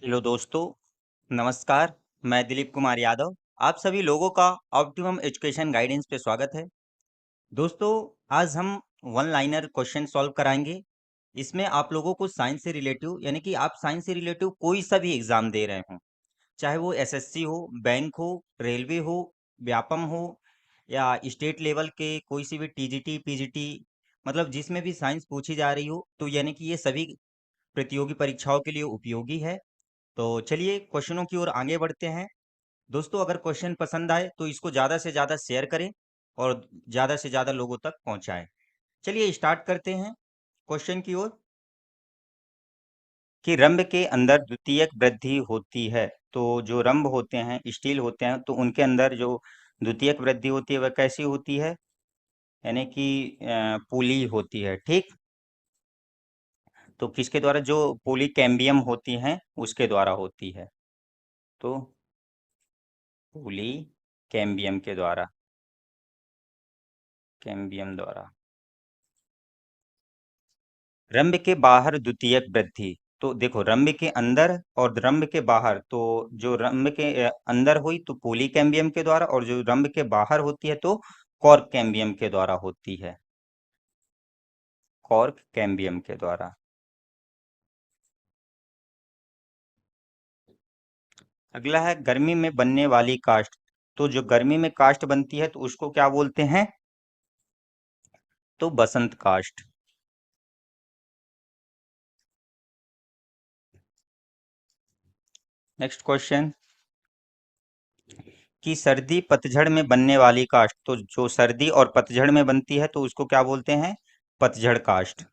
Hello दोस्तों, नमस्कार। मैं दिलीप कुमार यादव। आप सभी लोगों का ऑप्टिमम एजुकेशन गाइडेंस पे स्वागत है। दोस्तों, आज हम वन लाइनर क्वेश्चन सॉल्व कराएंगे। इसमें आप लोगों को साइंस से रिलेटिव यानी कि आप साइंस से रिलेटिव कोई सा भी एग्जाम दे रहे हो, चाहे वो एसएससी हो, बैंक हो, रेलवे हो, व्यापम हो या स्टेट लेवल के कोई सी भी टीजीटी पीजीटी, मतलब जिसमें भी साइंस पूछी जा रही हो, तो यानी कि ये सभी प्रतियोगी परीक्षाओं के लिए उपयोगी है। तो चलिए क्वेश्चनों की ओर आगे बढ़ते हैं। दोस्तों, अगर क्वेश्चन पसंद आए तो इसको ज़्यादा से ज़्यादा शेयर करें और ज़्यादा से ज़्यादा लोगों तक पहुंचाएं। चलिए स्टार्ट करते हैं क्वेश्चन की ओर। कि रंभ के अंदर द्वितीयक वृद्धि होती है। तो जो रंभ होते हैं, स्टील होते हैं, तो उनके अंदर जो द्वितीयक वृद्धि होती है वह कैसी होती है? यानी कि पुली होती है। ठीक, तो किसके द्वारा? जो पुली कैम्बियम होती हैं उसके द्वारा होती है। तो पुली कैम्बियम के द्वारा, कैम्बियम द्वारा। रंभ के बाहर द्वितीयक वृद्धि। तो देखो, रंभ के अंदर और रंभ के बाहर, तो जो रंभ के अंदर हुई तो पोली कैम्बियम के द्वारा, और जो रंभ के बाहर होती है तो कॉर्क कैम्बियम के द्वारा होती है। कॉर्क कैम्बियम के द्वारा। अगला है गर्मी में बनने वाली काष्ठ। तो जो गर्मी में काष्ठ बनती है तो उसको क्या बोलते हैं? तो बसंत काष्ठ। Next question. कि सर्दी पतझड़ में बनने वाली काष्ठ। तो जो सर्दी और पतझड़ में बनती है तो उसको क्या बोलते हैं? पतझड़ काष्ठ।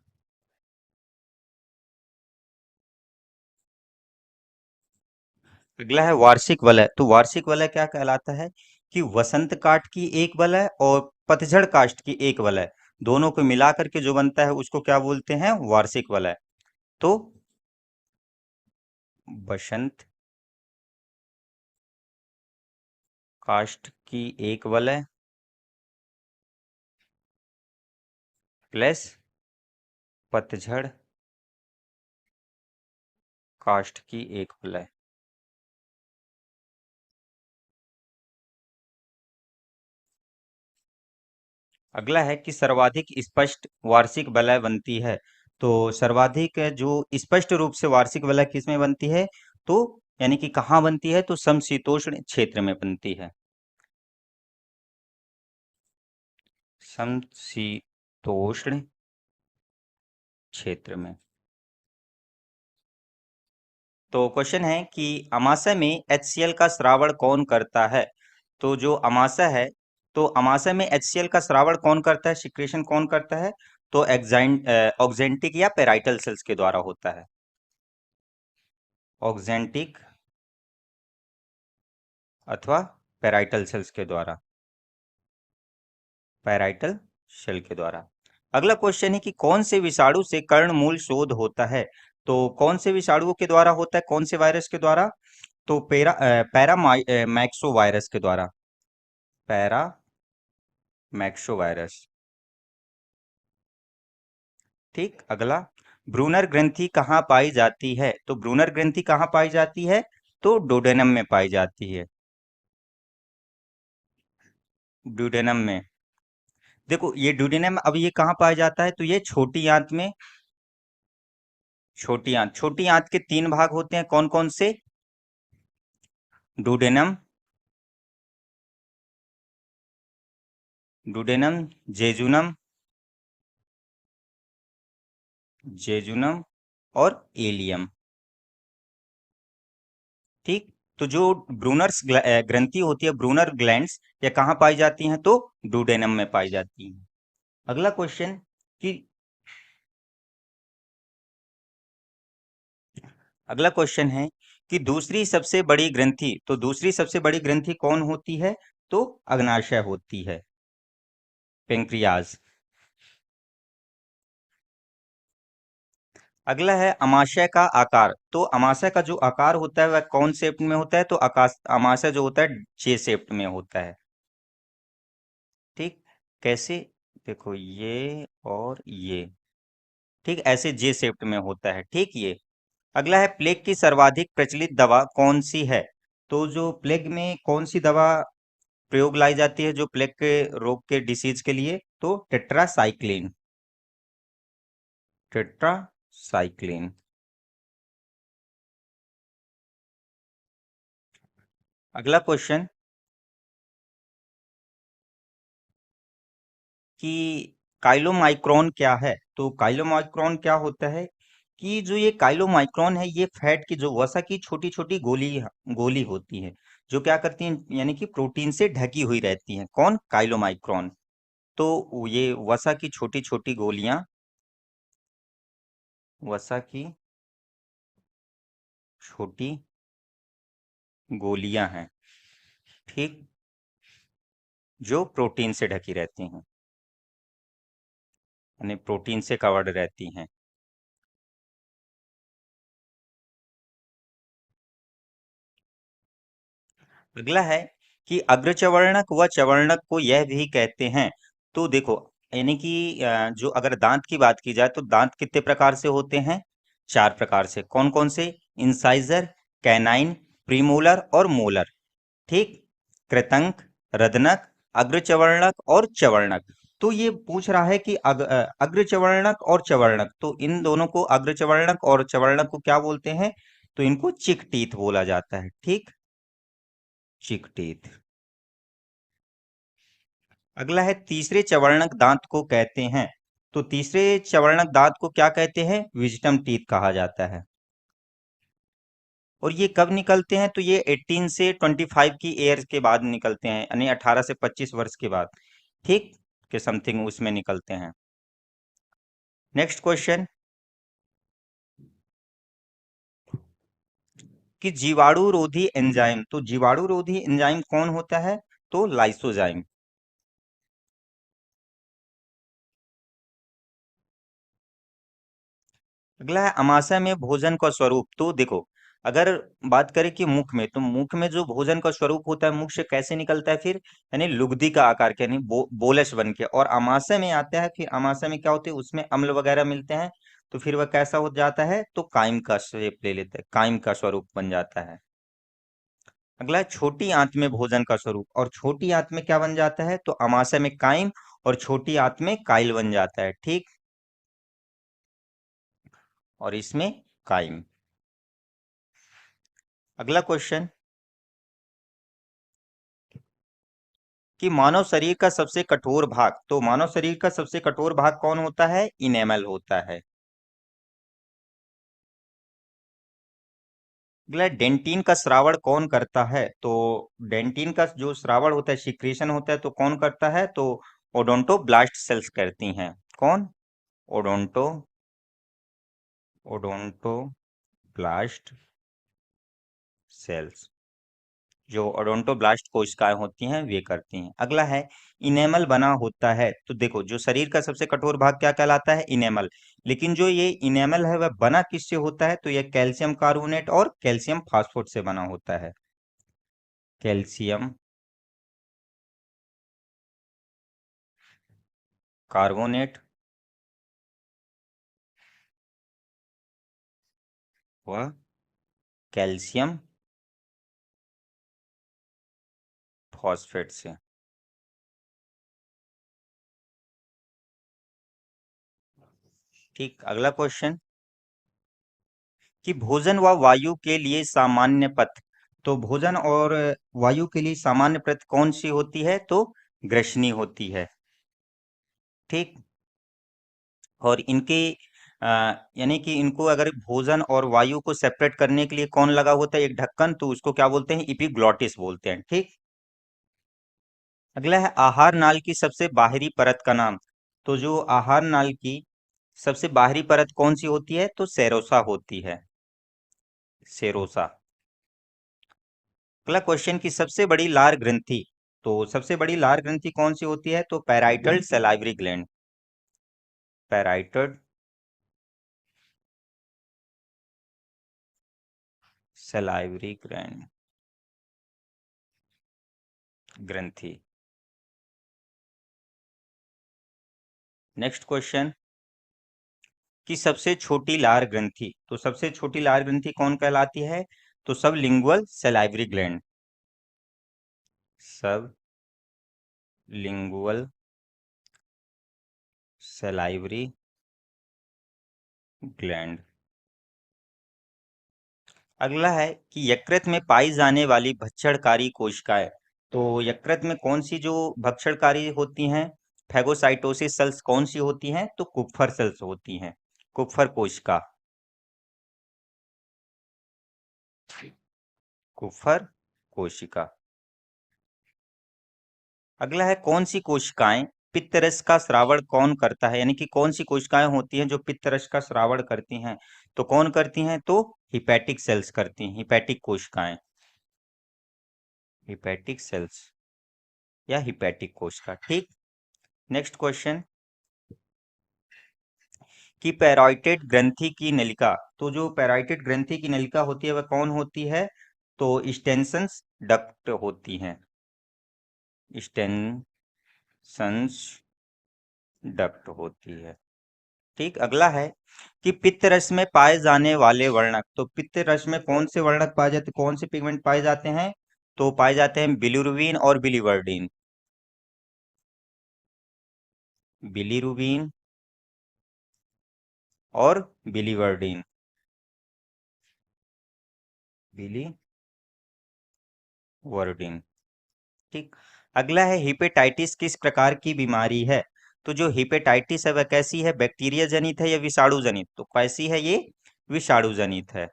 अगला है वार्षिक वलय। तो वार्षिक वलय क्या कहलाता है? कि वसंत काष्ठ की एक वलय और पतझड़ काष्ठ की एक वलय, दोनों को मिला करके जो बनता है उसको क्या बोलते हैं? वार्षिक वलय। तो बसंत काष्ठ की एक वलय प्लस पतझड़ काष्ठ की एक वलय। अगला है कि सर्वाधिक स्पष्ट वार्षिक वलय बनती है। तो सर्वाधिक जो स्पष्ट रूप से वार्षिक वलय किसमें बनती है? तो यानी कि कहाँ बनती है? तो समशीतोष्ण क्षेत्र में बनती है। समशीतोष्ण क्षेत्र में। तो क्वेश्चन है कि अमाशय में HCl का श्रावण कौन करता है? तो जो अमाशय है, तो अमाशय में HCl का श्रावण कौन करता है, सिक्रेशन कौन करता है? तो ऑक्जेंटिक या पेराइटल सेल्स के द्वारा होता है। ऑक्जेंटिक अथवा पेराइटल सेल्स के द्वारा, पेराइटल सेल के द्वारा। अगला क्वेश्चन है कि कौन से विषाणु से कर्णमूल शोध होता है? तो कौन से विषाणुओं के द्वारा होता है? कौन से वायरस के द्वारा? तो पैरामैक्सो वायरस के द्वारा। Para Maxo virus. ठीक, अगला। ब्रूनर ग्रंथि कहाँ पाई जाती है? तो ब्रूनर ग्रंथि कहाँ पाई जाती है? तो डोडेनम में पाई जाती है। ड्यूडेनम में। देखो, ये ड्यूडेनम अब ये कहाँ पाया जाता है? तो ये छोटी आंत में। छोटी आंत के तीन भाग होते हैं, कौन कौन से? डुडेनम, डुडेनम, जेजुनम, जेजुनम और एलियम। ठीक, तो जो ब्रूनर्स ग्रंथि होती है, ब्रूनर ग्लैंड्स, ये कहाँ पाई जाती हैं? तो डुडेनम में पाई जाती हैं। अगला क्वेश्चन कि अगला क्वेश्चन है कि दूसरी सबसे बड़ी ग्रंथि, तो दूसरी सबसे बड़ी ग्रंथि कौन होती है? तो अग्नाशय होती है, पेंक्रियाज। अगला है अमाशय का आकार। तो अमाशय का जो आकार होता है वह कौन शेप में होता है? तो आकाश अमाशय जो होता है जे शेप में होता है। ठीक, कैसे? देखो, ये और ये, ठीक, ऐसे जे शेप में होता है। ठीक, ये अगला है प्लेग की सर्वाधिक प्रचलित दवा कौन सी है? तो जो प्लेग में कौन सी दवा प्रयोग लाई जाती है जो प्लेग के रोग के डिसीज के लिए? तो टेट्रासाइक्लिन। टेट्रासाइक्लिन। अगला क्वेश्चन कि काइलोमाइक्रोन क्या है? तो काइलोमाइक्रोन क्या होता है कि जो ये काइलोमाइक्रोन है ये फैट की जो वसा की छोटी छोटी गोली होती है जो क्या करती हैं यानी कि प्रोटीन से ढकी हुई रहती हैं। कौन? काइलोमाइक्रोन। तो ये वसा की छोटी छोटी गोलियां, वसा की छोटी गोलियां हैं, ठीक, जो प्रोटीन से ढकी रहती हैं यानी प्रोटीन से कवर्ड रहती हैं। अगला है कि अग्रचवर्णक व चवर्णक को यह भी कहते हैं। तो देखो यानी कि जो अगर दांत की बात की जाए तो दांत कितने प्रकार से होते हैं? 4 प्रकार से। कौन कौन से? इंसाइजर, कैनाइन, प्रीमोलर और मोलर। ठीक। कृतंक, रदनक, अग्रचवर्णक और चवर्णक। तो ये पूछ रहा है कि अग्रचवर्णक और चवर्णक, तो इन दोनों को अग्रचवर्णक और चवर्णक को क्या बोलते हैं? तो इनको चिक टीथ बोला जाता है। ठीक, चिक टीथ। अगला है तीसरे चवर्णक दांत को कहते हैं। तो तीसरे चवर्णक दांत को क्या कहते हैं? विजडम टीथ कहा जाता है। और ये कब निकलते हैं? तो ये 18 से 25 की एयर के बाद निकलते हैं यानी 18 से 25 वर्ष के बाद, ठीक, के समथिंग उसमें निकलते हैं। नेक्स्ट क्वेश्चन कि जीवाणु रोधी एंजाइम, तो जीवाणु रोधी एंजाइम कौन होता है? तो लाइसोजाइम। अगला है अमाशय में भोजन का स्वरूप। तो देखो अगर बात करें कि मुख में, तो मुख में जो भोजन का स्वरूप होता है मुख से कैसे निकलता है फिर? यानी लुगदी का आकार के, यानी बोलस बन के। और अमाशय में आता है, फिर अमाशय में क्या होते हैं? उसमें अम्ल वगैरह मिलते हैं, तो फिर वह कैसा हो जाता है? तो काइम का शेप ले लेता है, काइम का स्वरूप बन जाता है। अगला है छोटी आंत में भोजन का स्वरूप। और छोटी आंत में क्या बन जाता है? तो अमाशय में काइम और छोटी आंत में काइल बन जाता है। ठीक, और इसमें काइम। अगला क्वेश्चन कि मानव शरीर का सबसे कठोर भाग, तो मानव शरीर का सबसे कठोर भाग कौन होता है? इनेमल होता है। अगला डेंटिन का श्रावण कौन करता है? तो डेंटिन का जो श्रावण होता है, सिक्रीशन होता है, तो कौन करता है? तो ओडोंटोब्लास्ट सेल्स करती हैं। कौन? ओडोंटो ओडोंटोब्लास्ट सेल्स, जो ओडोंटोब्लास्ट कोशिकाएं होती हैं वे करती हैं। अगला है इनेमल बना होता है। तो देखो जो शरीर का सबसे कठोर भाग क्या कहलाता है? इनेमल। लेकिन जो ये इनेमल है वह बना किससे होता है? तो यह कैल्शियम कार्बोनेट और कैल्शियम फास्फोट से बना होता है। कैल्शियम कार्बोनेट व कैल्शियम फॉस्फेट से। ठीक। अगला क्वेश्चन कि भोजन व वायु के लिए सामान्य पथ, तो भोजन और वायु के लिए सामान्य पथ कौन सी होती है? तो ग्रसनी होती है। ठीक। और इनके यानी कि इनको अगर भोजन और वायु को सेपरेट करने के लिए कौन लगा होता है? एक ढक्कन, तो उसको क्या बोलते हैं? इपिग्लॉटिस बोलते हैं। ठीक। अगला है आहार नाल की सबसे बाहरी परत का नाम। तो जो आहार नाल की सबसे बाहरी परत कौन सी होती है? तो सेरोसा होती है, सेरोसा। अगला क्वेश्चन की सबसे बड़ी लार ग्रंथि, तो सबसे बड़ी लार ग्रंथि कौन सी होती है? तो parietal salivary gland, parietal salivary gland, ग्रंथि। नेक्स्ट क्वेश्चन कि सबसे छोटी लार ग्रंथि, तो सबसे छोटी लार ग्रंथि कौन कहलाती है? तो sublingual salivary gland. Sublingual salivary gland. अगला है कि यकृत में पाई जाने वाली भक्षणकारी कोशिकाएं, तो यकृत में कौन सी जो भक्षणकारी होती हैं, फैगोसाइटोसिस सेल्स कौन सी होती हैं? तो कुप्फर सेल्स होती हैं, कुप्फर कोशिका, कुप्फर कोशिका। अगला है कौन सी कोशिकाएं पित्तरस का स्रावण कौन करता है, यानी कि कौन सी कोशिकाएं होती हैं जो पित्तरस का स्रावण करती हैं? तो कौन करती हैं? तो हिपैटिक सेल्स करती हैं, हिपैटिक कोशिकाएं, हिपैटिक सेल्स या हिपैटिक कोशिका। ठीक। नेक्स्ट क्वेश्चन कि पैराइटेड ग्रंथि की नलिका, तो जो पैराइटेड ग्रंथि की नलिका होती है वह कौन होती है? तो स्टेनसन्स डक्ट होती हैं, स्टेनसन्स डक्ट होती है। ठीक। अगला है कि पित्त रस में पाए जाने वाले वर्णक, तो पित्त रस में कौन से वर्णक पाए जाते, कौन से पिगमेंट पाए जाते हैं? तो पाए जाते हैं बिलिरुबिन और बिलीवर्डिन, बिलिरुबिन और बिलीवर्डिन, बिलीवर्डिन। ठीक। अगला है हिपेटाइटिस किस प्रकार की बीमारी है? तो जो हिपेटाइटिस है वह कैसी है, बैक्टीरिया जनित है या विषाणु जनित? तो कैसी है ये? विषाणु जनित है।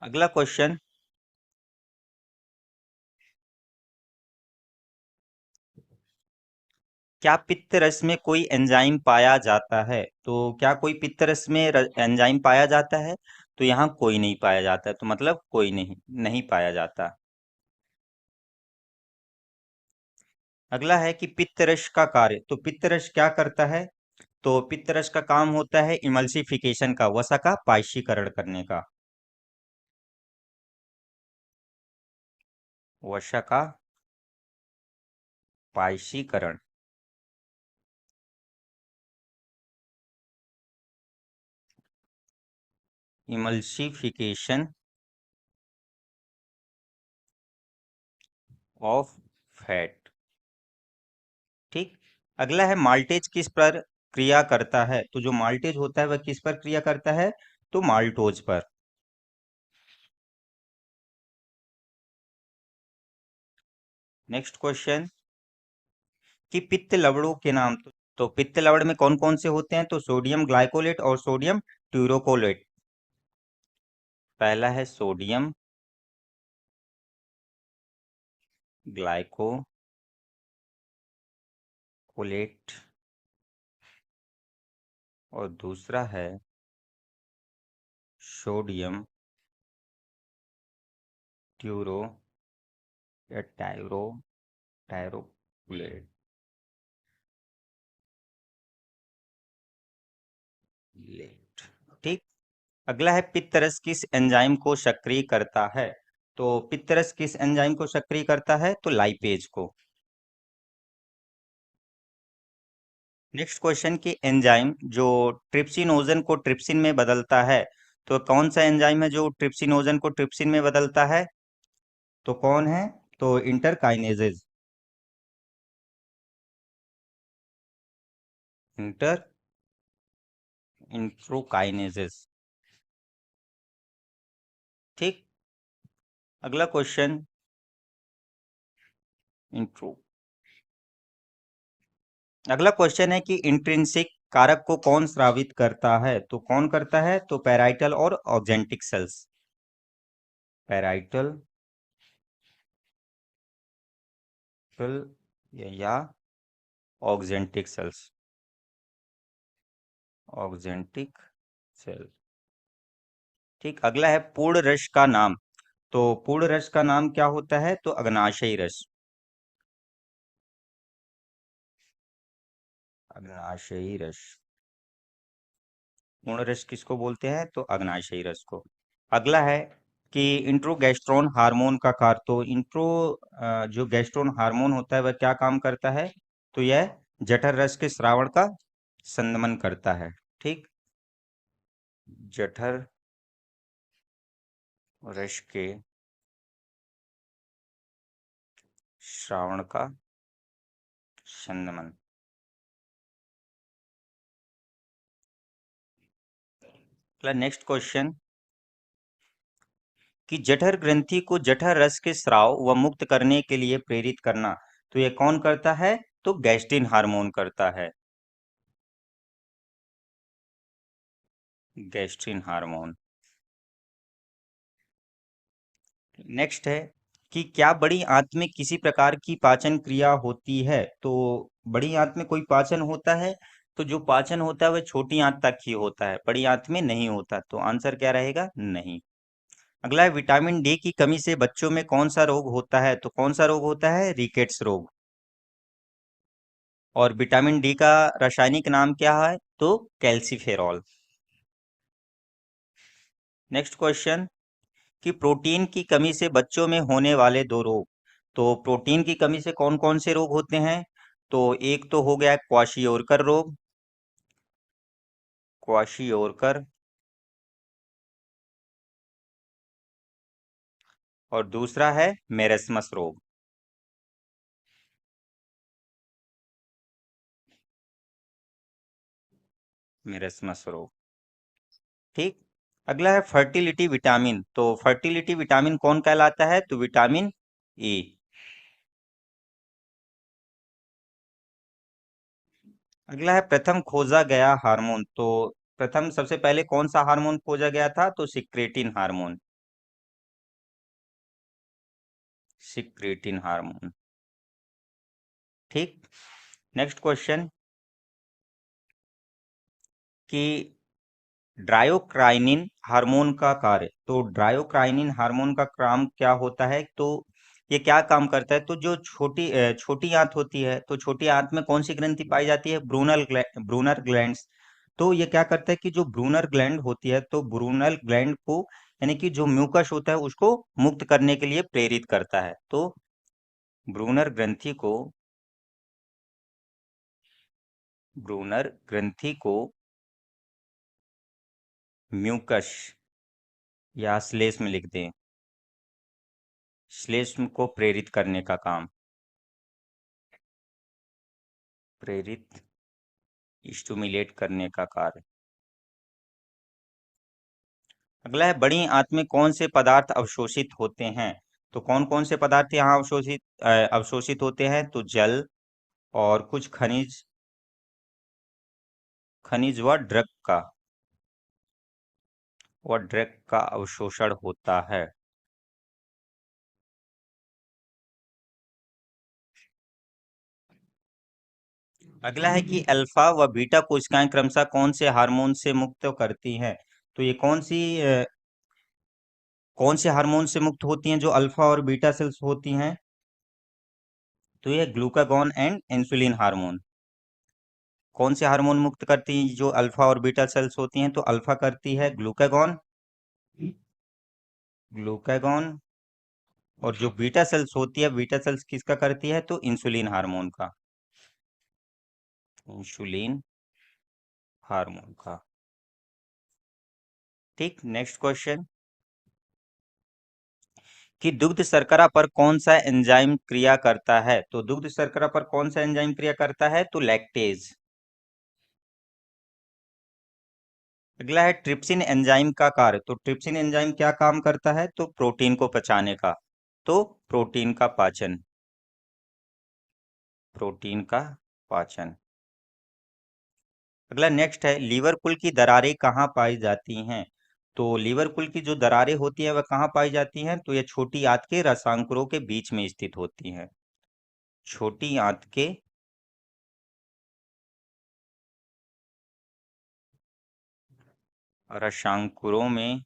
अगला क्वेश्चन, क्या पित्त रस में कोई एंजाइम पाया जाता है? तो क्या कोई पित्त रस में एंजाइम पाया जाता है? तो यहाँ कोई नहीं पाया जाता है, तो मतलब कोई नहीं, नहीं पाया जाता। अगला है कि पित्त रस का कार्य, तो पित्त रस क्या करता है? तो पित्त रस का काम होता है इमल्सिफिकेशन का, वसा का पायशीकरण करने का, वसा का पायशीकरण, इमल्सिफिकेशन ऑफ फैट। ठीक। अगला है माल्टेज किस पर क्रिया करता है? तो जो माल्टेज होता है वह किस पर क्रिया करता है? तो माल्टोज पर। नेक्स्ट क्वेश्चन कि पित्त लवणों के नाम, तो पित्त लवण में कौन कौन से होते हैं? तो सोडियम ग्लाइकोलेट और सोडियम ट्यूरोकोलेट। पहला है सोडियम ग्लाइकोलेट और दूसरा है सोडियम ट्यूरो या टायरोकोलेट। ठीक। अगला है पित्तरस किस एंजाइम को सक्रिय करता है? तो पित्तरस किस एंजाइम को सक्रिय करता है? तो लाइपेज को। नेक्स्ट क्वेश्चन की एंजाइम जो ट्रिप्सिनोजन को ट्रिप्सिन में बदलता है, तो कौन सा एंजाइम है जो ट्रिप्सिनोजन को ट्रिप्सिन में बदलता है? तो कौन है? तो इंटरकाइनेजेज, इंटर इंट्रोकाइनेजेस। ठीक। अगला क्वेश्चन इंट्रो, अगला क्वेश्चन है कि इंट्रिंसिक कारक को कौन स्रावित करता है? तो कौन करता है? तो पैराइटल और ऑक्जेंटिक सेल्स, पैराइटल या ऑक्जेंटिक सेल्स, ऑक्जेंटिक सेल। ठीक। अगला है पूर्ण रस का नाम, तो पूर्ण रस का नाम क्या होता है? तो अग्नाशयी रस, अग्नाशयी रस। पूर्ण रस किसको बोलते हैं? तो अग्नाशयी रस को। अगला है कि इंट्रोगेस्ट्रोन हार्मोन का कार्य। तो जो गेस्ट्रोन हार्मोन होता है वह क्या काम करता है? तो यह जठर रस के स्रावण का संदमन करता है। ठीक, जठर रस के श्रावण का संदमन। नेक्स्ट क्वेश्चन कि जठर ग्रंथि को जठर रस के स्राव व मुक्त करने के लिए प्रेरित करना, तो यह कौन करता है? तो गैस्ट्रिन हार्मोन करता है, गैस्ट्रिन हार्मोन। नेक्स्ट है कि क्या बड़ी आंत में किसी प्रकार की पाचन क्रिया होती है? तो बड़ी आंत में कोई पाचन होता है? तो जो पाचन होता है वह छोटी आंत तक ही होता है, बड़ी आंत में नहीं होता। तो आंसर क्या रहेगा? नहीं। अगला है विटामिन डी की कमी से बच्चों में कौन सा रोग होता है? तो कौन सा रोग होता है? रिकेट्स रोग। और विटामिन डी का रासायनिक नाम क्या है? तो कैल्सीफेरॉल। नेक्स्ट क्वेश्चन कि प्रोटीन की कमी से बच्चों में होने वाले दो रोग। तो प्रोटीन की कमी से कौन कौन से रोग होते हैं? तो एक तो हो गया क्वाशियोरकर रोग, क्वाशियोरकर। और दूसरा है मेरेस्मस रोग, मेरेस्मस रोग। ठीक। अगला है फर्टिलिटी विटामिन। तो फर्टिलिटी विटामिन कौन कहलाता है? तो विटामिन ए। अगला है प्रथम खोजा गया हार्मोन। तो प्रथम सबसे पहले कौन सा हार्मोन खोजा गया था? तो सिक्रेटिन हार्मोन, सिक्रेटिन हार्मोन। ठीक। नेक्स्ट क्वेश्चन कि ड्रायोक्राइनिन हार्मोन का कार्य। तो ड्रायोक्राइनिन हार्मोन का काम क्या होता है? तो ये क्या काम करता है? तो जो छोटी आंत होती है, तो छोटी आंत में कौन सी ग्रंथि पाई जाती है? Brunner glands. तो ये क्या करता है कि जो ब्रूनर ग्लैंड होती है, तो ब्रूनर ग्लैंड को यानी कि जो म्यूकस होता है उसको मुक्त करने के लिए प्रेरित करता है। तो ब्रूनर ग्रंथि को, ब्रूनर ग्रंथि को म्यूकस या श्लेष्म लिख दें, श्लेष्म को प्रेरित करने का काम, प्रेरित स्टुमुलेट करने का कार्य। अगला है बड़ी आंत में कौन से पदार्थ अवशोषित होते हैं? तो कौन कौन से पदार्थ यहाँ अवशोषित होते हैं? तो जल और कुछ खनिज व ड्रग का अवशोषण होता है। अगला है कि अल्फा व बीटा कोशिकाएं क्रमशः कौन से हार्मोन से मुक्त करती हैं? तो ये कौन से हार्मोन से मुक्त होती हैं जो अल्फा और बीटा सेल्स होती हैं? तो ये ग्लूकागॉन एंड इंसुलिन हार्मोन। कौन से हार्मोन मुक्त करती हैं जो अल्फा और बीटा सेल्स होती हैं? तो अल्फा करती है ग्लूकागॉन, ग्लूकागॉन। और जो बीटा सेल्स होती है, बीटा सेल्स किसका करती है? तो इंसुलिन हार्मोन का, इंसुलिन हार्मोन का। ठीक। नेक्स्ट क्वेश्चन कि दुग्ध शर्करा पर कौन सा एंजाइम क्रिया करता है? तो दुग्ध शर्करा पर कौन सा एंजाइम क्रिया करता है? तो लैक्टेज। अगला है ट्रिप्सिन एंजाइम का कार्य। तो ट्रिप्सिन एंजाइम क्या काम करता है? तो प्रोटीन को पचाने का, तो प्रोटीन का पाचन, प्रोटीन का पाचन। अगला नेक्स्ट है लीवर कुल की दरारें कहाँ पाई जाती हैं? तो लीवर कुल की जो दरारें होती हैं वह कहाँ पाई जाती हैं? तो ये छोटी आंत के रसांकुरों के बीच में स्थित होती हैं, छोटी आंत के रसांकुरों में,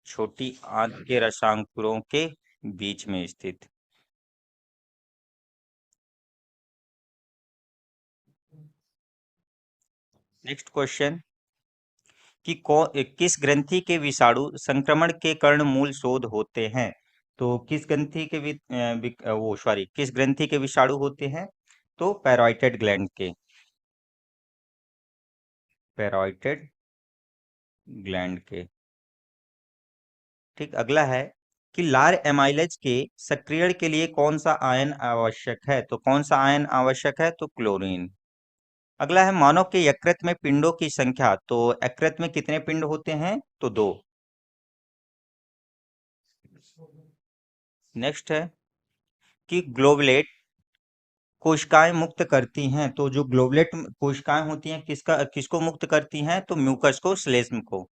छोटी आंत के रसांकुरों के बीच में स्थित। नेक्स्ट क्वेश्चन कि किस ग्रंथि के विषाणु संक्रमण के कारण मूल शोध होते हैं। तो किस ग्रंथि के किस ग्रंथि के विषाणु होते हैं? तो पैराइटेड ग्लैंड के, पैराइटेड ग्लैंड के। ठीक, अगला है कि लार एमाइलेज के सक्रियण के लिए कौन सा आयन आवश्यक है? तो कौन सा आयन आवश्यक है? तो क्लोरीन। अगला है मानव के यकृत में पिंडों की संख्या। तो यकृत में कितने पिंड होते हैं? तो 2। नेक्स्ट है कि ग्लोबुलेट कोशिकाएं मुक्त करती हैं। तो जो ग्लोबुलेट कोशिकाएं होती हैं किसको मुक्त करती हैं? तो म्यूकस को, श्लेष्म को।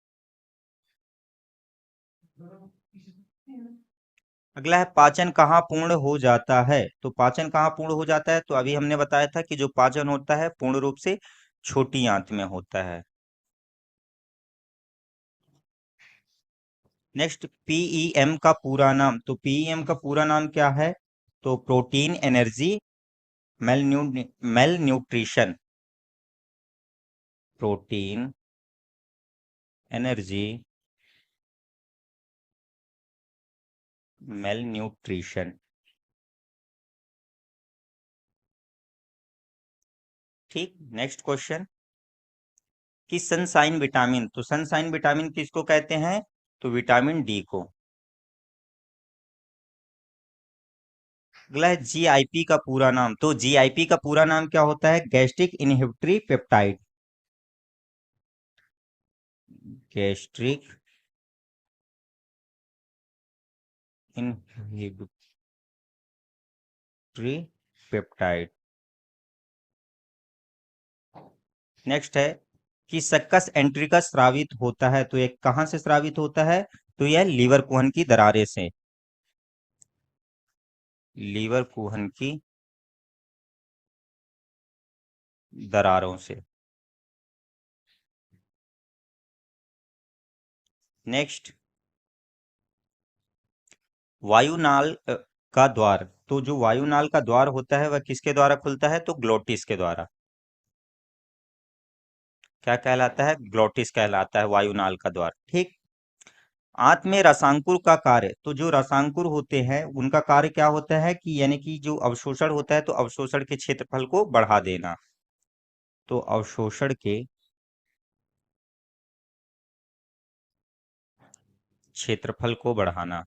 अगला है पाचन कहाँ पूर्ण हो जाता है? तो पाचन कहाँ पूर्ण हो जाता है? तो अभी हमने बताया था कि जो पाचन होता है पूर्ण रूप से छोटी आंत में होता है। नेक्स्ट, पीईएम का पूरा नाम। तो पीईएम का पूरा नाम क्या है? तो protein energy mail nutrition, protein energy mail nutrition. ठीक, नेक्स्ट क्वेश्चन कि सनसाइन विटामिन। तो सनसाइन विटामिन किसको कहते हैं? तो विटामिन डी को। अगला है जीआईपी का पूरा नाम। तो जीआईपी का पूरा नाम क्या होता है? Gastric inhibitory peptide, gastric inhibitory peptide. Next है कि सक्कस एंट्रिकस स्रावित होता है। तो ये कहां से स्रावित होता है? तो यह लीवर कुहन की दरारें से, लीवर कुहन की दरारों से। नेक्स्ट, वायुनाल का द्वार। तो जो वायुनाल का द्वार होता है वह किसके द्वारा खुलता है? तो ग्लोटिस के द्वारा। क्या कहलाता है? ग्लोटिस कहलाता है वायुनाल का द्वार। ठीक, आंत में रसांकुर का कार्य। तो जो रसांकुर होते हैं उनका कार्य क्या होता है? कि यानी कि जो अवशोषण होता है तो अवशोषण के क्षेत्रफल को बढ़ा देना। तो अवशोषण के क्षेत्रफल को बढ़ाना।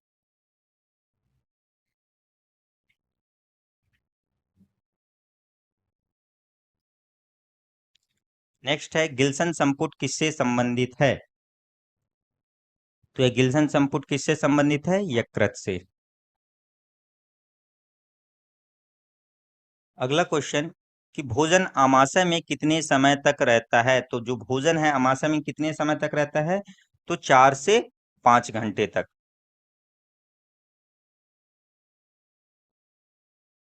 नेक्स्ट है गिल्सन संपुट किससे संबंधित है? तो यह गिल्सन संपुट किससे संबंधित है? यकृत से। अगला क्वेश्चन कि भोजन आमाशय में कितने समय तक रहता है? तो जो भोजन है आमाशय में कितने समय तक रहता है? तो 4 से 5 घंटे तक।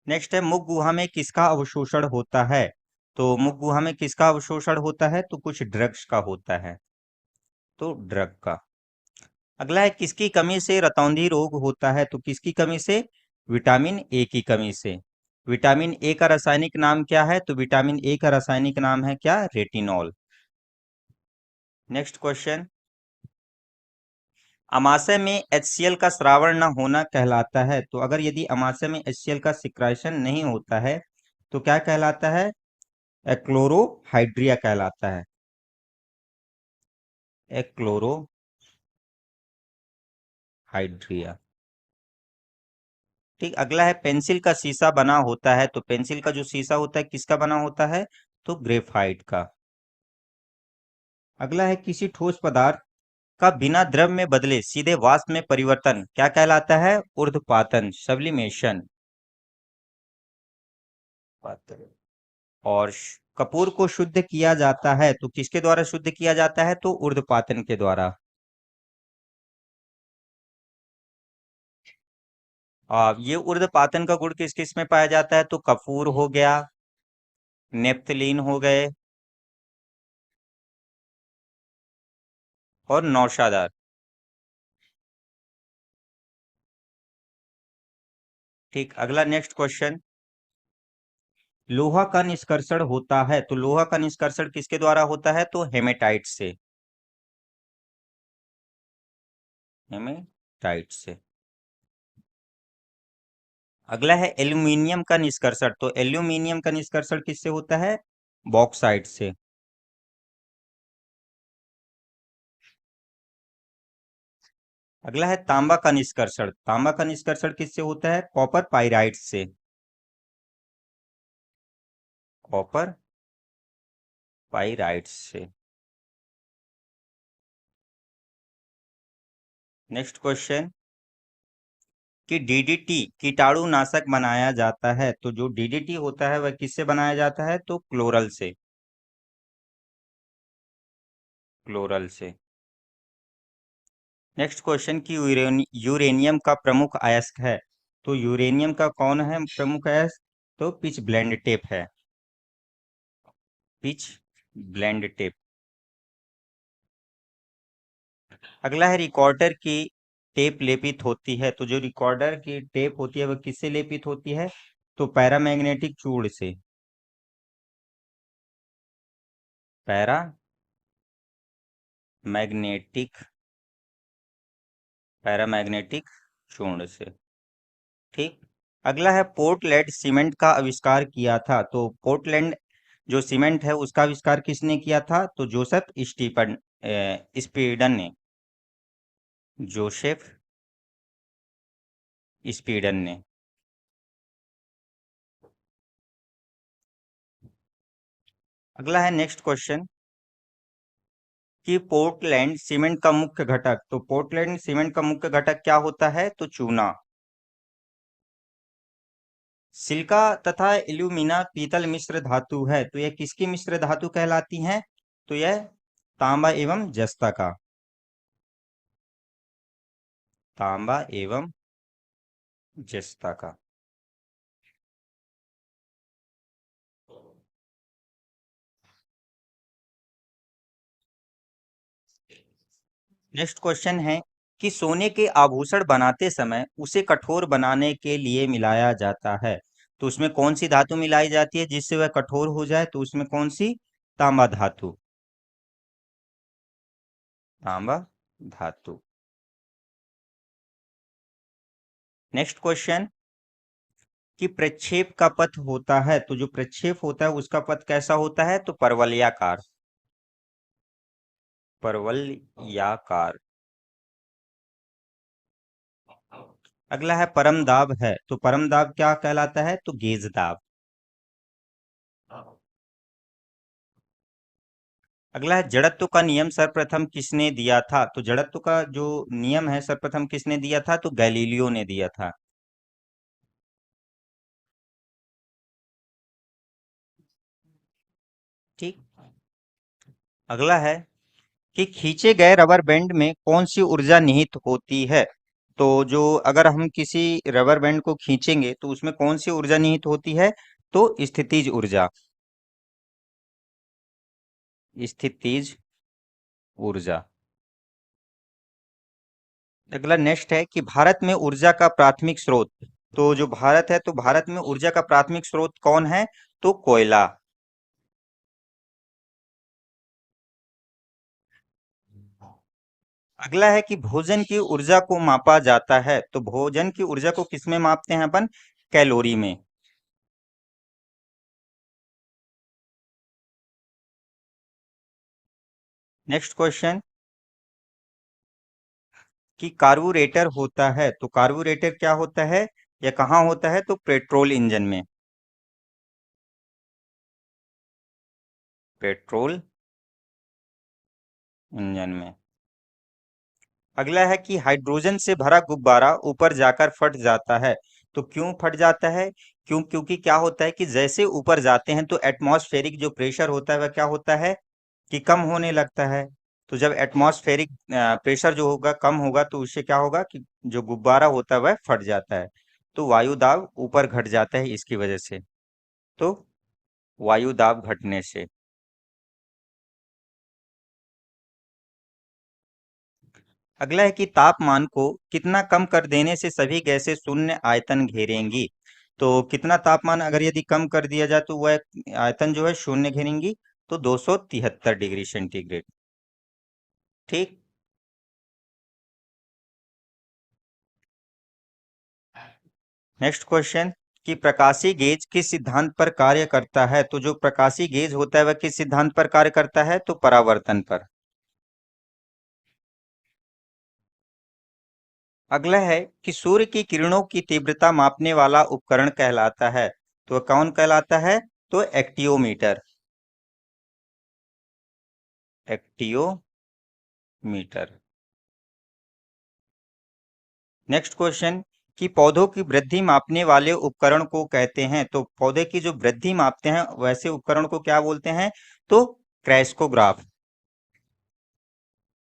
नेक्स्ट है मुख गुहा में किसका अवशोषण होता है? तो मुख गुहा में किसका अवशोषण होता है? तो कुछ ड्रग्स का होता है, तो ड्रग का। अगला है किसकी कमी से रतौंधी रोग होता है? तो किसकी कमी से? विटामिन ए की कमी से। विटामिन ए का रासायनिक नाम क्या है? तो विटामिन ए का रासायनिक नाम है क्या? रेटिनॉल। नेक्स्ट क्वेश्चन, अमाशय में HCl का स्रावण न होना कहलाता है। तो अगर यदि अमाशय में HCl का सिक्राइशन नहीं होता है तो क्या कहलाता है? एक्लोरोहाइड्रिया कहलाता है, एक्लोरोहाइड्रिया। ठीक, अगला है पेंसिल का शीशा बना होता है। तो पेंसिल का जो शीशा होता है किसका बना होता है? तो ग्रेफाइट का। अगला है किसी ठोस पदार्थ का बिना द्रव में बदले सीधे वाष्प में परिवर्तन क्या कहलाता है? ऊर्ध्वपातन, सब्लिमेशन। और कपूर को शुद्ध किया जाता है। तो किसके द्वारा शुद्ध किया जाता है? तो ऊर्ध्वपातन के द्वारा। ये ऊर्ध्वपातन का गुण किस किस में पाया जाता है? तो कपूर हो गया, नेप्थलीन हो गए और नौशादार। ठीक, अगला नेक्स्ट क्वेश्चन, लोहा का निष्कर्षण होता है। तो लोहा का निष्कर्षण किसके द्वारा होता है? तो हेमेटाइट से। हेमेटाइट से। अगला है एल्यूमिनियम का निष्कर्षण। तो एल्यूमिनियम का निष्कर्षण किससे होता है? बॉक्साइट से। अगला है तांबा का निष्कर्षण। तांबा का निष्कर्षण किससे होता है? कॉपर पाइराइट से। कॉपर पाइराइट से। नेक्स्ट क्वेश्चन कि डीडीटी कीटाणुनाशक बनाया जाता है। तो जो डीडीटी होता है वह किससे बनाया जाता है? तो क्लोरल से। क्लोरल से। नेक्स्ट क्वेश्चन कि यूरेनियम का प्रमुख अयस्क है। तो यूरेनियम का कौन है प्रमुख अयस्क? तो पिच ब्लेंड टेप है। Pitch blend tape. अगला है रिकॉर्डर की टेप लेपित होती है। तो जो रिकॉर्डर की टेप होती है वह किससे लेपित होती है? तो पैरामैग्नेटिक चूड़ से। पैरा मैग्नेटिक पैरामैग्नेटिक चूर्ण से। ठीक। अगला है पोर्टलैंड सीमेंट का आविष्कार किया था। तो पोर्टलैंड जो सीमेंट है उसका आविष्कार किसने किया था? तो जोसेफ स्पीडन ने। जोसेफ स्पीडन ने। अगला है नेक्स्ट क्वेश्चन कि पोर्टलैंड सीमेंट का मुख्य घटक। तो पोर्टलैंड सीमेंट का मुख्य घटक क्या होता है? तो चूना। सिलिका तथा एल्यूमिना पीतल मिश्र धातु है। तो यह किसकी मिश्र धातु कहलाती हैं? तो यह तांबा एवं जस्ता का। तांबा एवं जस्ता का। नेक्स्ट क्वेश्चन है कि सोने के आभूषण बनाते समय उसे कठोर बनाने के लिए मिलाया जाता है। तो उसमें कौन सी धातु मिलाई जाती है जिससे वह कठोर हो जाए? तो उसमें कौन सी? तांबा धातु। तांबा धातु। नेक्स्ट क्वेश्चन कि प्रक्षेप का पथ होता है। तो जो प्रक्षेप होता है उसका पथ कैसा होता है? तो परवलयाकार। परवलयाकार। अगला है परम दाब है। तो परम दाब क्या कहलाता है? तो गेज दाब। अगला है जड़त्व का नियम सर्वप्रथम किसने दिया था? तो जड़त्व का जो नियम है सर्वप्रथम किसने दिया था? तो गैलीलियो ने दिया था। ठीक। अगला है कि खींचे गए रबर बैंड में कौन सी ऊर्जा निहित होती है? तो जो अगर हम किसी रबर बैंड को खींचेंगे तो उसमें कौन सी ऊर्जा निहित होती है? तो स्थितिज ऊर्जा। स्थितिज ऊर्जा। अगला नेक्स्ट है कि भारत में ऊर्जा का प्राथमिक स्रोत। तो जो भारत है तो भारत में ऊर्जा का प्राथमिक स्रोत कौन है? तो कोयला। अगला है कि भोजन की ऊर्जा को मापा जाता है। तो भोजन की ऊर्जा को किसमें मापते हैं अपन? कैलोरी में। नेक्स्ट क्वेश्चन कि कार्बोरेटर होता है। तो कार्बोरेटर क्या होता है या कहाँ होता है? तो पेट्रोल इंजन में। पेट्रोल इंजन में। अगला है कि हाइड्रोजन से भरा गुब्बारा ऊपर जाकर फट जाता है। तो क्यों फट जाता है? क्योंकि क्या होता है कि जैसे ऊपर जाते हैं तो एटमॉस्फेरिक जो प्रेशर होता है वह क्या होता है कि कम होने लगता है। तो जब एटमॉस्फेरिक प्रेशर जो होगा कम होगा तो उससे क्या होगा कि जो गुब्बारा होता है वह फट जाता है। तो वायु दाब ऊपर घट जाता है इसकी वजह से। तो वायु दाब घटने से। अगला है कि तापमान को कितना कम कर देने से सभी गैसें शून्य आयतन घेरेंगी। तो कितना तापमान अगर यदि कम कर दिया जाए तो वह आयतन जो है शून्य घेरेंगी। तो 273 डिग्री सेंटीग्रेड। ठीक। नेक्स्ट क्वेश्चन कि प्रकाशीय गेज किस सिद्धांत पर कार्य करता है? तो जो प्रकाशीय गेज होता है वह किस सिद्धांत पर कार्य करता है? तो परावर्तन पर। अगला है कि सूर्य की किरणों की तीव्रता मापने वाला उपकरण कहलाता है, तो वह कौन कहलाता है? तो एक्टियोमीटर। एक्टियोमीटर। नेक्स्ट क्वेश्चन कि पौधों की वृद्धि मापने वाले उपकरण को कहते हैं, तो पौधे की जो वृद्धि मापते हैं वैसे उपकरण को क्या बोलते हैं? तो क्रैस्कोग्राफ।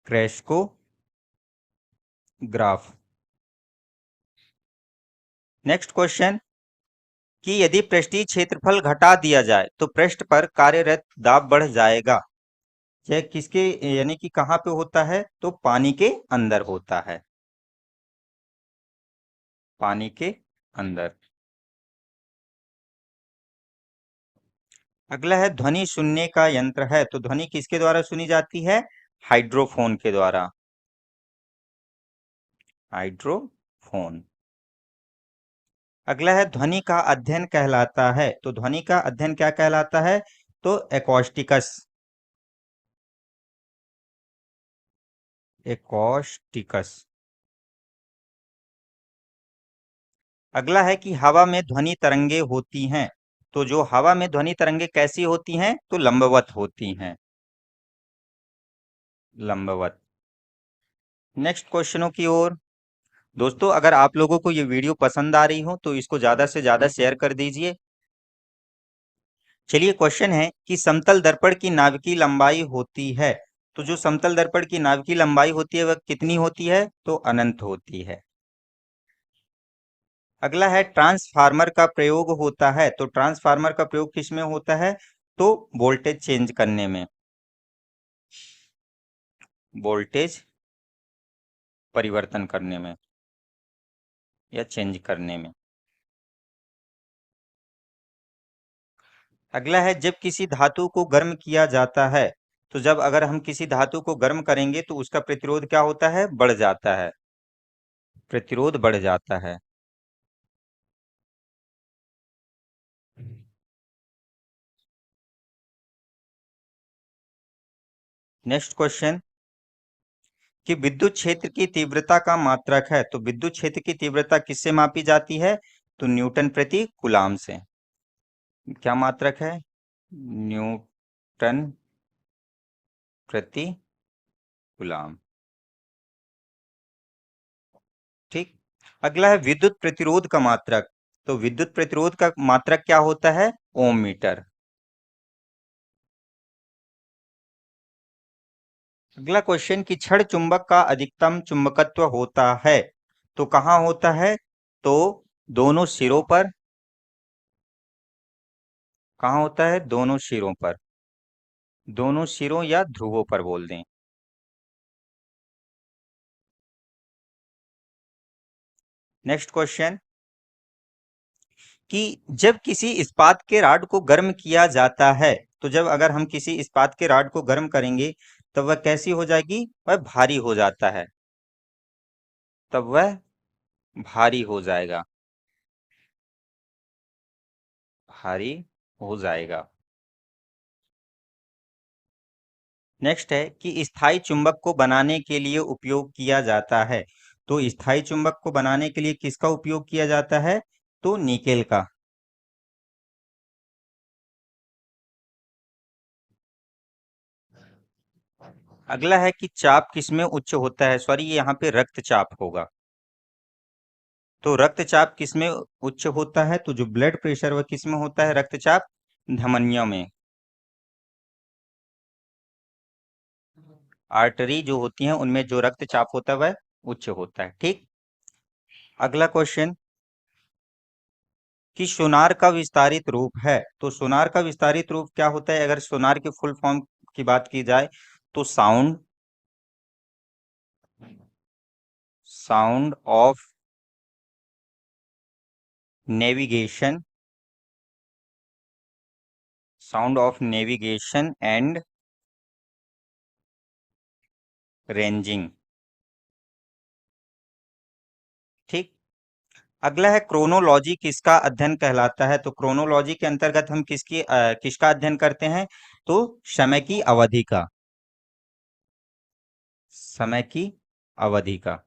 क्रैस्कोग्राफ। नेक्स्ट क्वेश्चन कि यदि पृष्ठीय क्षेत्रफल घटा दिया जाए तो पृष्ठ पर कार्यरत दाब बढ़ जाएगा। यह किसके यानी कि कहाँ पे होता है? तो पानी के अंदर होता है। पानी के अंदर। अगला है ध्वनि सुनने का यंत्र है, तो ध्वनि किसके द्वारा सुनी जाती है? हाइड्रोफोन के द्वारा। हाइड्रोफोन। अगला है ध्वनि का अध्ययन कहलाता है, तो ध्वनि का अध्ययन क्या कहलाता है? तो एकॉस्टिकस। एकॉस्टिकस। अगला है कि हवा में ध्वनि तरंगे होती हैं, तो जो हवा में ध्वनि तरंगे कैसी होती हैं? तो लंबवत होती हैं। लंबवत। नेक्स्ट क्वेश्चनों की ओर। दोस्तों अगर आप लोगों को ये वीडियो पसंद आ रही हो तो इसको ज्यादा से ज्यादा शेयर कर दीजिए। चलिए क्वेश्चन है कि समतल दर्पण की नाभिकीय लंबाई होती है, तो जो समतल दर्पण की नाभिकीय लंबाई होती है वह कितनी होती है? तो अनंत होती है। अगला है ट्रांसफार्मर का प्रयोग होता है, तो ट्रांसफार्मर का प्रयोग किस में होता है? तो वोल्टेज चेंज करने में। वोल्टेज परिवर्तन करने में या चेंज करने में। अगला है जब किसी धातु को गर्म किया जाता है, तो जब अगर हम किसी धातु को गर्म करेंगे तो उसका प्रतिरोध क्या होता है? बढ़ जाता है। प्रतिरोध बढ़ जाता है। नेक्स्ट क्वेश्चन कि विद्युत क्षेत्र की तीव्रता का मात्रक है, तो विद्युत क्षेत्र की तीव्रता किससे मापी जाती है? तो न्यूटन प्रति कूलाम से। क्या मात्रक है? न्यूटन प्रति कूलाम। ठीक। अगला है विद्युत प्रतिरोध का मात्रक, तो विद्युत प्रतिरोध का मात्रक क्या होता है? ओम मीटर। अगला क्वेश्चन कि क्षण चुंबक का अधिकतम चुंबकत्व होता है, तो कहाँ होता है? तो दोनों सिरों पर। कहाँ होता है? दोनों सिरों पर। दोनों सिरों या ध्रुवों पर बोल दें। नेक्स्ट क्वेश्चन कि जब किसी इस्पात के रॉड को गर्म किया जाता है, तो जब अगर हम किसी इस्पात के रॉड को गर्म करेंगे तब वह कैसी हो जाएगी? वह भारी हो जाता है। तब वह भारी हो जाएगा। भारी हो जाएगा। नेक्स्ट है कि स्थायी चुंबक को बनाने के लिए उपयोग किया जाता है, तो स्थायी चुंबक को बनाने के लिए किसका उपयोग किया जाता है? तो निकेल का। अगला है कि चाप किसमें उच्च होता है? सॉरी ये यहाँ पे रक्तचाप होगा। तो रक्तचाप किसमें उच्च होता है? तो जो ब्लड प्रेशर वह किसमें होता है? रक्तचाप धमनियों में। आर्टरी जो होती हैं उनमें जो रक्तचाप होता है वह उच्च होता है। ठीक। अगला क्वेश्चन कि सोनार का विस्तारित रूप है, तो सोनार का विस्तारित रूप क्या होता है? अगर सोनार की फुल फॉर्म की बात की जाए तो sound of navigation. Sound of navigation and ranging. ठीक। अगला है क्रोनोलॉजी किसका अध्ययन कहलाता है? तो क्रोनोलॉजी के अंतर्गत हम किसका अध्ययन करते हैं? तो समय की अवधि का, समय की अवधि का।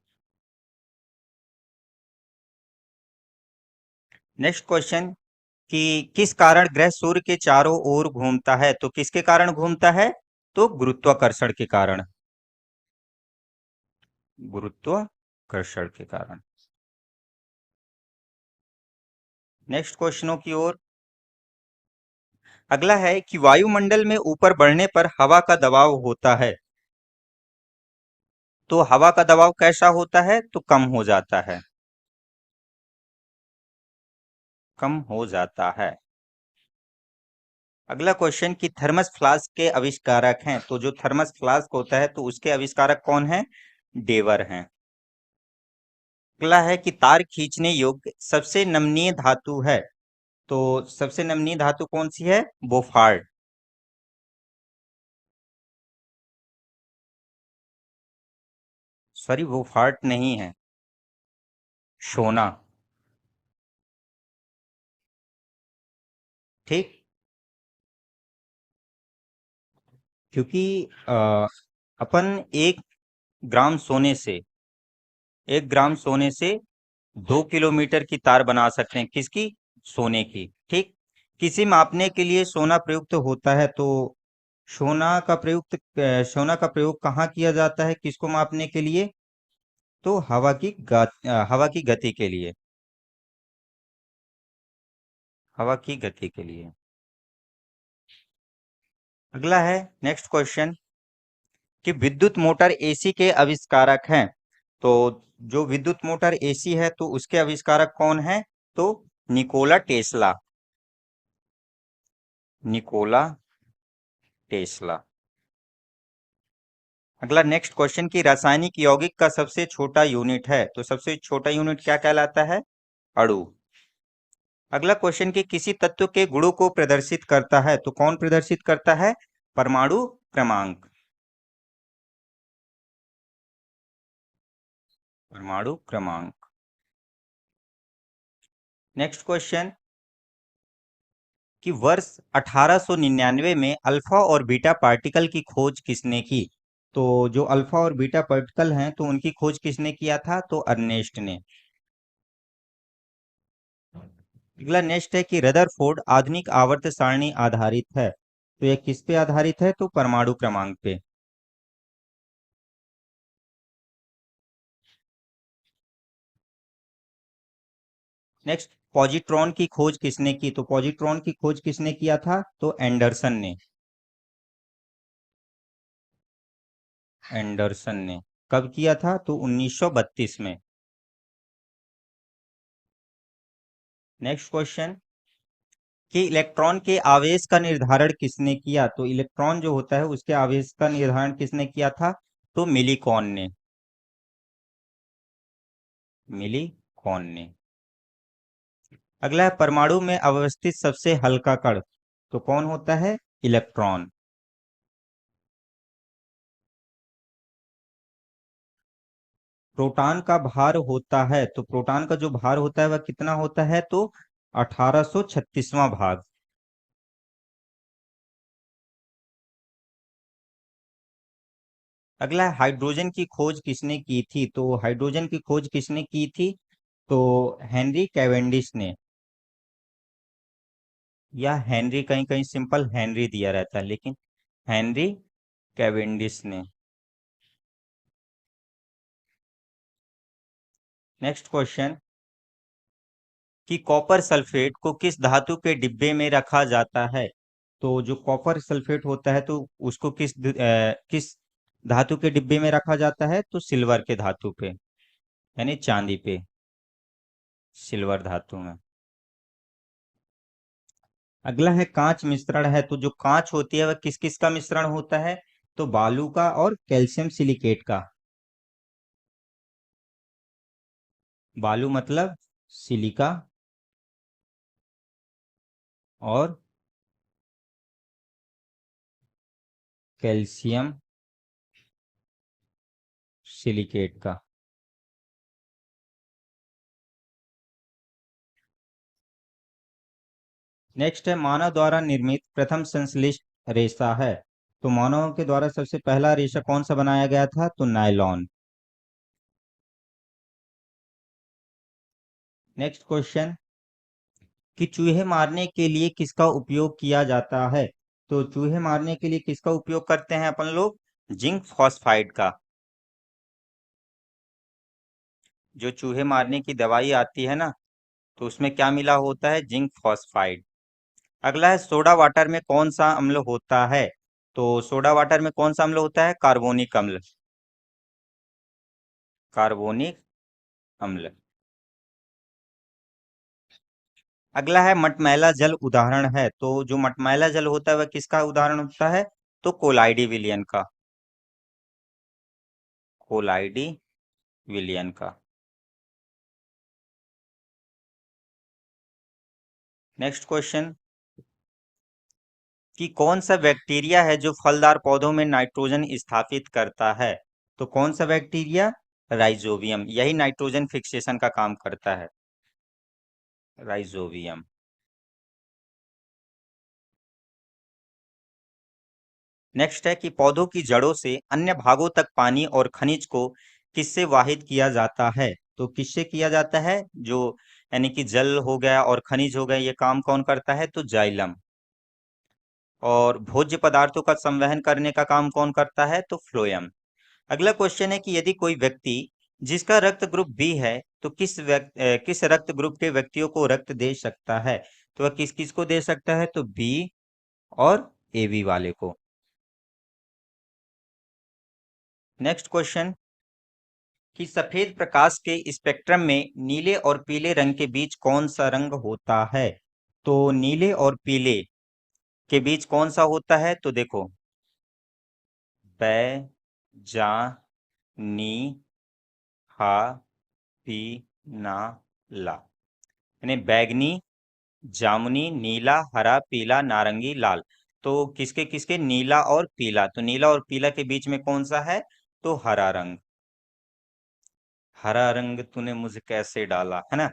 नेक्स्ट क्वेश्चन कि किस कारण ग्रह सूर्य के चारों ओर घूमता है? तो किसके कारण घूमता है? तो गुरुत्वाकर्षण के कारण, गुरुत्वाकर्षण के कारण। नेक्स्ट क्वेश्चनों की ओर। अगला है कि वायुमंडल में ऊपर बढ़ने पर हवा का दबाव होता है, तो हवा का दबाव कैसा होता है? तो कम हो जाता है, कम हो जाता है। अगला क्वेश्चन कि थर्मस फ्लास्क के आविष्कारक हैं? तो जो थर्मस फ्लास्क होता है तो उसके आविष्कारक कौन है? डेवर हैं। अगला है कि तार खींचने योग्य सबसे नमनीय धातु है? तो सबसे नमनीय धातु कौन सी है? बोफार्ट। सॉरी, बोफार्ट नहीं है, सोना। ठीक। क्योंकि अपन एक ग्राम सोने से 1 ग्राम सोने से 2 किलोमीटर की तार बना सकते हैं। किसकी? सोने की। ठीक। किसी मापने के लिए सोना प्रयुक्त होता है, तो सोना का प्रयोग कहाँ किया जाता है? किसको मापने के लिए? तो हवा की गति के लिए, हवा की गति के लिए। अगला है नेक्स्ट क्वेश्चन कि विद्युत मोटर एसी के आविष्कारक हैं? तो जो विद्युत मोटर एसी है तो उसके आविष्कारक कौन है? तो निकोला टेस्ला, निकोला टेस्ला। अगला नेक्स्ट क्वेश्चन की रासायनिक यौगिक का सबसे छोटा यूनिट है, तो सबसे छोटा यूनिट क्या कहलाता है? अणु। अगला क्वेश्चन कि किसी तत्व के गुणों को प्रदर्शित करता है, तो कौन प्रदर्शित करता है? परमाणु क्रमांक, परमाणु क्रमांक। नेक्स्ट क्वेश्चन कि वर्ष 1899 में अल्फा और बीटा पार्टिकल की खोज किसने की? तो जो अल्फा और बीटा पार्टिकल हैं तो उनकी खोज किसने किया था? तो अर्नेस्ट ने। अगला नेक्स्ट है कि रदरफोर्ड आधुनिक आवर्त सारणी आधारित है, तो यह किस पे आधारित है? तो परमाणु क्रमांक पे। नेक्स्ट, पॉजिट्रॉन की खोज किसने की? तो पॉजिट्रॉन की खोज किसने किया था? तो एंडरसन ने, एंडरसन ने। कब किया था? तो 1932 में। नेक्स्ट क्वेश्चन कि इलेक्ट्रॉन के आवेश का निर्धारण किसने किया? तो इलेक्ट्रॉन जो होता है उसके आवेश का निर्धारण किसने किया था? तो मिलीकॉन ने, मिलीकॉन ने। अगला है परमाणु में अवस्थित सबसे हल्का कण, तो कौन होता है? इलेक्ट्रॉन। प्रोटॉन का भार होता है, तो प्रोटॉन का जो भार होता है वह कितना होता है? तो 1836वां भाग। अगला है हाइड्रोजन की खोज किसने की थी? तो हाइड्रोजन की खोज किसने की थी? तो हेनरी कैवेंडिश ने, या हेनरी, कहीं कहीं सिंपल हेनरी दिया रहता है, लेकिन हेनरी कैवेंडिश ने। नेक्स्ट क्वेश्चन कि कॉपर सल्फेट को किस धातु के डिब्बे में रखा जाता है? तो जो कॉपर सल्फेट होता है तो उसको किस धातु के डिब्बे में रखा जाता है? तो सिल्वर के धातु पे, यानी चांदी पे, सिल्वर धातु में। अगला है कांच मिश्रण है, तो जो कांच होती है वह किस किस का मिश्रण होता है? तो बालू का और कैल्शियम सिलिकेट का। बालू मतलब सिलिका, और कैल्शियम सिलिकेट का। नेक्स्ट है मानव द्वारा निर्मित प्रथम संश्लिष्ट रेशा है। तो मानव के द्वारा सबसे पहला रेशा कौन सा बनाया गया था? तो नायलॉन। नेक्स्ट क्वेश्चन कि चूहे मारने के लिए किसका उपयोग किया जाता है? तो चूहे मारने के लिए किसका उपयोग करते हैं अपन लोग? जिंक फॉस्फाइड का। जो चूहे मारने की दवाई आती है ना, तो उसमें क्या मिला होता है? Zinc phosphide. अगला है सोडा वाटर में कौन सा अम्ल होता है? तो सोडा वाटर में कौन सा अम्ल होता है? कार्बोनिक अम्ल। कार्बोनिक अम्ल। अगला है मटमैला जल उदाहरण है। तो जो मटमैला जल होता है वह किसका उदाहरण होता है? तो कोलाइडी विलियन का। कोलाइडी विलियन का। नेक्स्ट क्वेश्चन कि कौन सा बैक्टीरिया है जो फलदार पौधों में नाइट्रोजन स्थापित करता है? तो कौन सा बैक्टीरिया? राइजोबियम। यही नाइट्रोजन फिक्सेशन का काम करता है। राइजोबियम। नेक्स्ट है कि पौधों की जड़ों से अन्य भागों तक पानी और खनिज को किससे वाहित किया जाता है? तो किससे किया जाता है? जो यानी कि जल हो गया और खनिज हो गए, ये काम कौन करता है? तो जाइलम। और भोज्य पदार्थों का संवहन करने का काम कौन करता है? तो फ्लोएम। अगला क्वेश्चन है कि यदि कोई व्यक्ति जिसका रक्त ग्रुप बी है, तो किस रक्त ग्रुप के व्यक्तियों को रक्त दे सकता है? तो वह किस किस को दे सकता है? तो बी और ए बी वाले को। नेक्स्ट क्वेश्चन कि सफेद प्रकाश के स्पेक्ट्रम में नीले और पीले रंग के बीच कौन सा रंग होता है? तो नीले और पीले के बीच कौन सा होता है? तो देखो, बै, जा, नी, हा, पी, ना, ला। यानी बैगनी, जामुनी, नीला, हरा, पीला, नारंगी, लाल। तो किसके किसके? नीला और पीला। तो नीला और पीला के बीच में कौन सा है? तो हरा रंग। हरा रंग तूने मुझे कैसे डाला, है ना।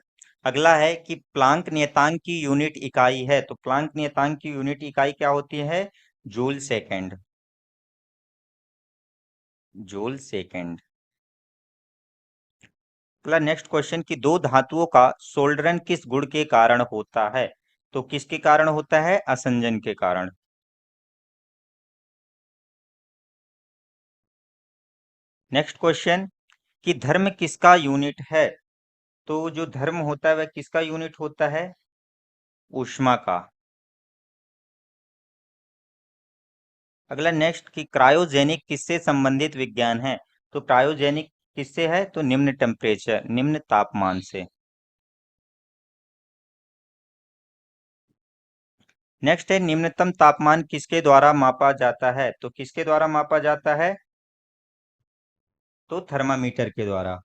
अगला है कि प्लांक नियतांक की यूनिट इकाई है। तो प्लांक नियतांक की यूनिट इकाई क्या होती है? Joule second. Joule second. अगला नेक्स्ट क्वेश्चन कि दो धातुओं का सोल्डरन किस गुण के कारण होता है? तो किसके कारण होता है? असंजन के कारण। नेक्स्ट क्वेश्चन कि धर्म किसका यूनिट है? तो जो धर्म होता है वह किसका यूनिट होता है? ऊष्मा का। अगला नेक्स्ट कि क्रायोजेनिक किससे संबंधित विज्ञान है? तो क्रायोजेनिक किससे है? तो निम्न टेम्परेचर, निम्न तापमान से। नेक्स्ट है निम्नतम तापमान किसके द्वारा मापा जाता है? तो किसके द्वारा मापा जाता है? तो थर्मामीटर के द्वारा।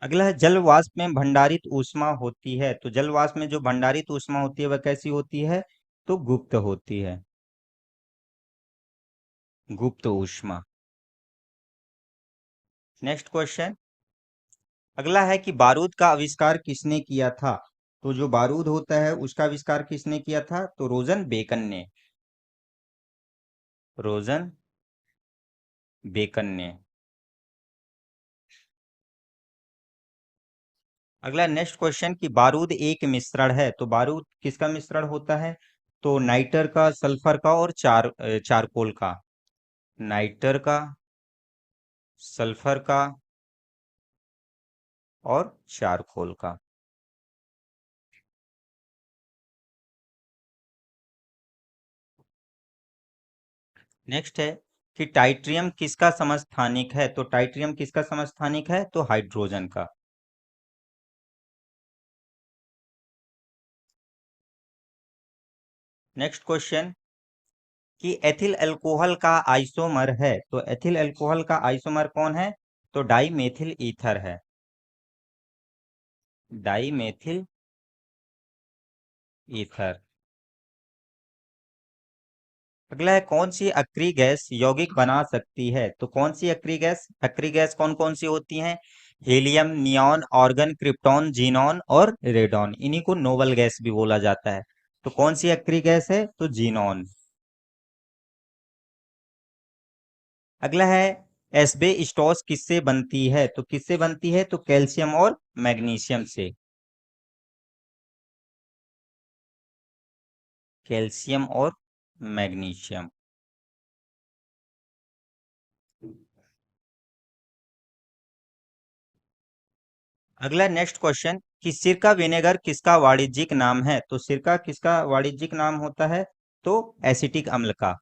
अगला है जल वाष्प में भंडारित ऊष्मा होती है। तो जल वाष्प में जो भंडारित ऊष्मा होती है वह कैसी होती है? तो गुप्त होती है। गुप्त ऊष्मा। नेक्स्ट क्वेश्चन अगला है कि बारूद का आविष्कार किसने किया था? तो जो बारूद होता है उसका आविष्कार किसने किया था? तो रोजन बेकन ने। रोजन बेकन ने। अगला नेक्स्ट क्वेश्चन कि बारूद एक मिश्रण है। तो बारूद किसका मिश्रण होता है? तो नाइटर का, सल्फर का और चारकोल का। नाइटर का, सल्फर का और चारकोल का। नेक्स्ट है कि टाइट्रियम किसका समस्थानिक है? तो टाइट्रियम किसका समस्थानिक है? तो हाइड्रोजन का। नेक्स्ट क्वेश्चन कि एथिल अल्कोहल का आइसोमर है। तो एथिल अल्कोहल का आइसोमर कौन है? तो डाई मेथिल ईथर है। Dimethyl ether. अगला है कौन सी अक्रिय गैस यौगिक बना सकती है? तो कौन सी अक्रिय गैस कौन कौन सी होती हैं? Helium, neon, argon, krypton, xenon और रेडॉन। इन्हीं को नोबल गैस भी बोला जाता है। तो कौन सी अक्रिय गैस है? तो जीनॉन। अगला है एस्बेस्टॉस किससे बनती है? तो किससे बनती है? तो कैल्शियम और मैग्नीशियम से। कैल्शियम और मैग्नीशियम। अगला नेक्स्ट क्वेश्चन कि सिरका विनेगर किसका वाणिज्यिक नाम है? तो सिरका किसका वाणिज्यिक नाम होता है? तो एसिटिक अम्ल का।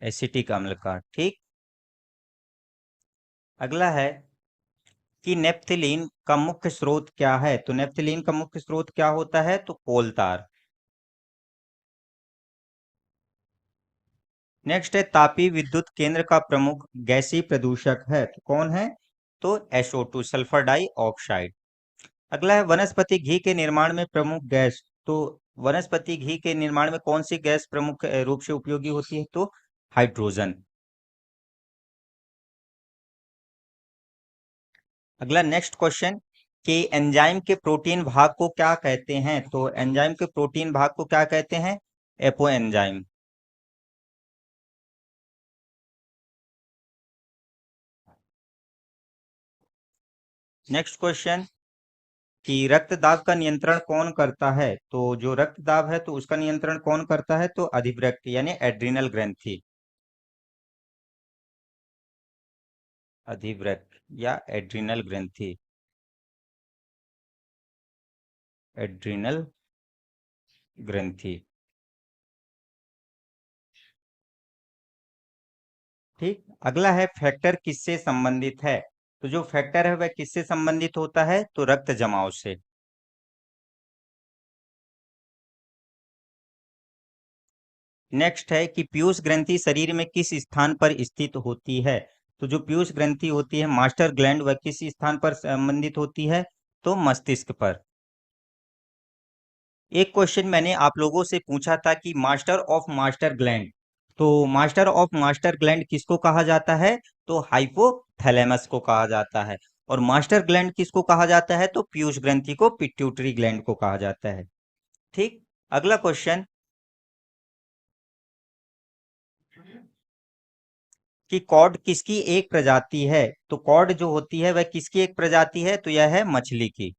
एसिटिक अम्ल का, ठीक। अगला है कि नेप्थलीन का मुख्य स्रोत क्या है? तो नेप्थलीन का मुख्य स्रोत क्या होता है? तो कोलतार। नेक्स्ट है तापीय विद्युत केंद्र का प्रमुख गैसीय प्रदूषक है, तो कौन है? तो SO2 सल्फर डाई ऑक्साइड। अगला है वनस्पति घी के निर्माण में प्रमुख गैस। तो वनस्पति घी के निर्माण में कौन सी गैस प्रमुख रूप से उपयोगी होती है? तो हाइड्रोजन। अगला नेक्स्ट क्वेश्चन कि एंजाइम के प्रोटीन भाग को क्या कहते हैं? तो एंजाइम के प्रोटीन भाग को क्या कहते हैं? Apo enzyme. नेक्स्ट क्वेश्चन कि रक्तदाब का नियंत्रण कौन करता है? तो जो रक्तदाब है तो उसका नियंत्रण कौन करता है? तो अधिवृक्क यानी एड्रिनल ग्रंथि। अधिवृक्क या एड्रिनल ग्रंथि। एड्रिनल ग्रंथि, ठीक। अगला है फैक्टर किससे संबंधित है? तो जो फैक्टर है वह किससे संबंधित होता है? तो रक्त जमाव से। नेक्स्ट है कि पीयूष ग्रंथि शरीर में किस स्थान पर स्थित होती है? तो जो पीयूष ग्रंथि होती है मास्टर ग्लैंड वह किस स्थान पर संबंधित होती है? तो मस्तिष्क पर। एक क्वेश्चन मैंने आप लोगों से पूछा था कि मास्टर ऑफ मास्टर ग्लैंड, तो मास्टर ऑफ मास्टर ग्लैंड किसको कहा जाता है? तो हाइपोथैलेमस को कहा जाता है। और मास्टर ग्लैंड किसको कहा जाता है? तो पीयूष ग्रंथि को पिट्यूटरी ग्लैंड को कहा जाता है, ठीक। अगला क्वेश्चन कि कॉड किसकी एक प्रजाति है? तो कॉड जो होती है वह किसकी एक प्रजाति है? तो यह है मछली की।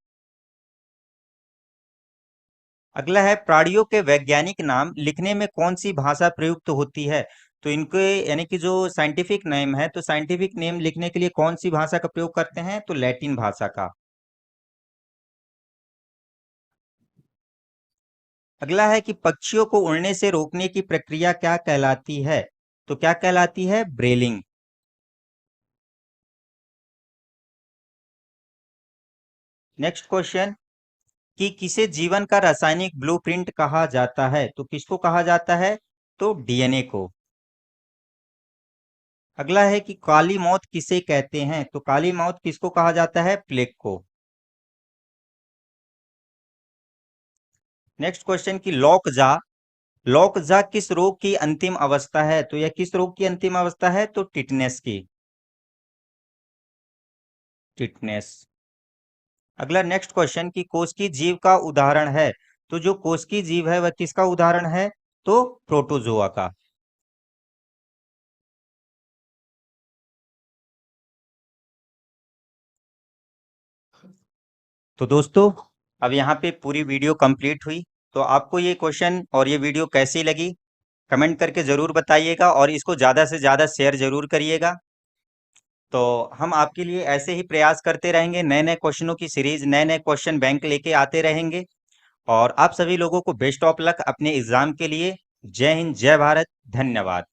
अगला है प्राणियों के वैज्ञानिक नाम लिखने में कौन सी भाषा प्रयुक्त होती है? तो इनके यानी कि जो साइंटिफिक नेम है तो साइंटिफिक नेम लिखने के लिए कौन सी भाषा का प्रयोग करते हैं? तो लैटिन भाषा का। अगला है कि पक्षियों को उड़ने से रोकने की प्रक्रिया क्या कहलाती है? तो क्या कहलाती है? ब्रेलिंग। नेक्स्ट क्वेश्चन कि किसे जीवन का रासायनिक ब्लूप्रिंट कहा जाता है? तो किसको कहा जाता है? तो डीएनए को। अगला है कि काली मौत किसे कहते हैं? तो काली मौत किसको कहा जाता है? प्लेग को। नेक्स्ट क्वेश्चन कि लॉकजा किस रोग की अंतिम अवस्था है? तो यह किस रोग की अंतिम अवस्था है? तो टिटनेस की। टिटनेस। अगला नेक्स्ट क्वेश्चन कि कोशिकीय जीव का उदाहरण है? तो जो कोशिकीय जीव है वह किसका उदाहरण है? तो प्रोटोजोआ का। तो दोस्तों अब यहाँ पे पूरी वीडियो कंप्लीट हुई। तो आपको ये क्वेश्चन और ये वीडियो कैसी लगी कमेंट करके जरूर बताइएगा और इसको ज्यादा से ज्यादा शेयर जरूर करिएगा। तो हम आपके लिए ऐसे ही प्रयास करते रहेंगे, नए नए क्वेश्चनों की सीरीज, नए नए क्वेश्चन बैंक लेके आते रहेंगे। और आप सभी लोगों को बेस्ट ऑफ लक अपने एग्जाम के लिए। जय हिंद, जय भारत, धन्यवाद।